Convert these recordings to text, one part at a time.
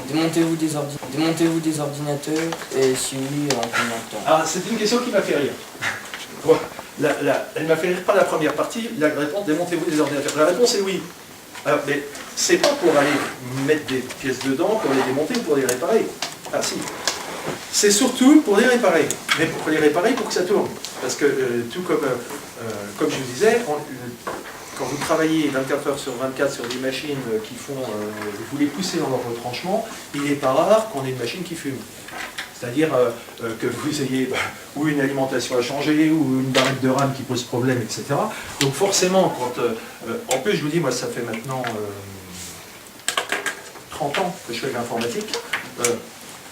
Démontez-vous des ordinateurs et si oui, en combien de temps? Ah, c'est une question qui m'a fait rire. Bon, elle m'a fait rire pas la première partie, la réponse, démontez-vous des ordinateurs. La réponse est oui. Alors, mais c'est pas pour aller mettre des pièces dedans, pour les démonter ou pour les réparer. Ah si. C'est surtout pour les réparer. Mais pour les réparer, pour que ça tourne. Parce que, tout comme je vous disais, quand vous travaillez 24 heures sur 24 sur des machines qui font, vous les poussez dans leur retranchement, il n'est pas rare qu'on ait une machine qui fume. C'est-à-dire que vous ayez ou une alimentation à changer, ou une barrette de RAM qui pose problème, etc. Donc forcément, quand... en plus, je vous dis, moi, ça fait maintenant 30 ans que je fais de l'informatique.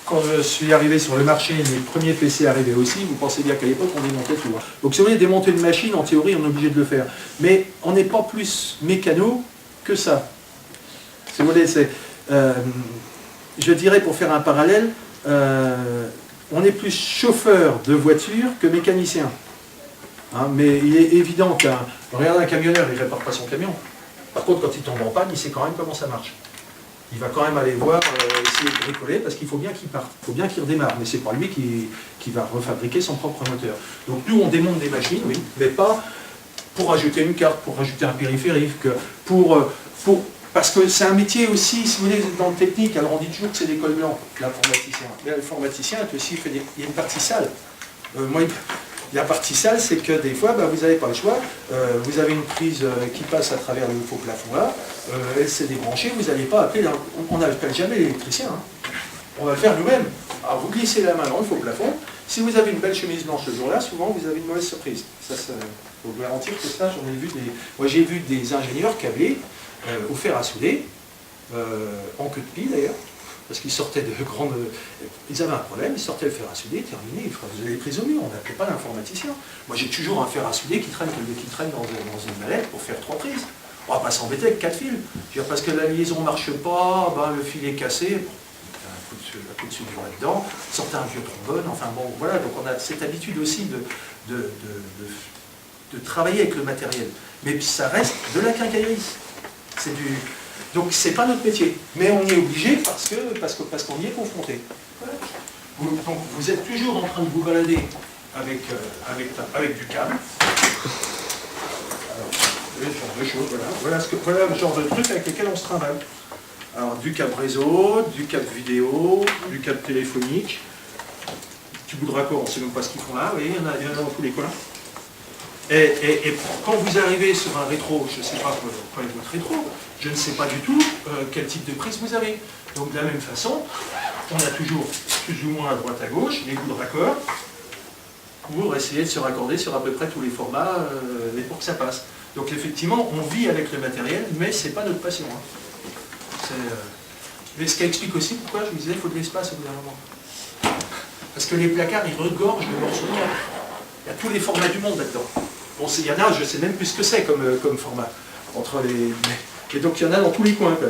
Quand je suis arrivé sur le marché, les premiers PC arrivaient aussi, vous pensez bien qu'à l'époque, on démontait tout. Donc si vous voulez démonter une machine, en théorie, on est obligé de le faire. Mais on n'est pas plus mécano que ça. Si vous voulez, c'est... je dirais, pour faire un parallèle, on est plus chauffeur de voiture que mécanicien. Hein, mais il est évident regardez un camionneur, il ne répare pas son camion. Par contre, quand il tombe en panne, il sait quand même comment ça marche. Il va quand même aller voir, essayer de bricoler, parce qu'il faut bien qu'il parte, il faut bien qu'il redémarre. Mais c'est pas lui qui va refabriquer son propre moteur. Donc nous, on démonte des machines, oui, mais pas pour ajouter une carte, pour ajouter un périphérique, parce que c'est un métier aussi, si vous voulez, dans le technique, alors on dit toujours que c'est l'école blanche, l'informaticien. Mais l'informaticien est aussi, il y a une partie sale. La partie sale, c'est que des fois, vous n'avez pas le choix. Vous avez une prise qui passe à travers le faux plafond là, elle s'est débranchée, vous n'allez pas appeler, on n'appelle jamais l'électricien. Hein. On va le faire nous-mêmes. Alors vous glissez la main dans le faux plafond. Si vous avez une belle chemise blanche ce jour-là, souvent vous avez une mauvaise surprise. Ça faut vous garantir que ça, j'en ai vu des... Moi j'ai vu des ingénieurs câblés au fer à souder, en queue de pie d'ailleurs, parce qu'ils sortaient de grandes... Ils avaient un problème, ils sortaient le fer à souder, terminé, ils faisaient les prises au mur, on n'appelait pas l'informaticien. Moi j'ai toujours un fer à souder qui traîne dans une mallette pour faire 3 prises. On ne va pas s'embêter avec 4 fils. Je veux dire, parce que la liaison ne marche pas, le fil est cassé, un coup de suture là-dedans, sortez un vieux trombone, enfin bon, voilà, donc on a cette habitude aussi de travailler avec le matériel. Mais puis ça reste de la quincaillerie. Donc c'est pas notre métier, mais on y est obligé parce qu'on y est confronté. Donc vous êtes toujours en train de vous balader avec du câble. Alors, ce genre de choses, voilà le genre de trucs avec lesquels on se trimballe. Alors du câble réseau, du câble vidéo, du câble téléphonique, du bout de raccord, on ne sait même pas ce qu'ils font là, vous voyez, il y en a dans tous les coins. Et quand vous arrivez sur un rétro, je ne sais pas quoi est votre rétro, je ne sais pas du tout quel type de prise vous avez. Donc de la même façon, on a toujours plus ou moins à droite à gauche les bouts de raccord pour essayer de se raccorder sur à peu près tous les formats mais pour que ça passe. Donc effectivement, on vit avec le matériel, mais ce n'est pas notre passion. Hein. Mais ce qui explique aussi pourquoi je vous disais qu'il faut de l'espace au bout d'un moment. Parce que les placards, ils regorgent de morceaux de câble. Il y a tous les formats du monde là-dedans. Bon, il y en a, je ne sais même plus ce que c'est comme format. Et donc il y en a dans tous les coins. Quoi.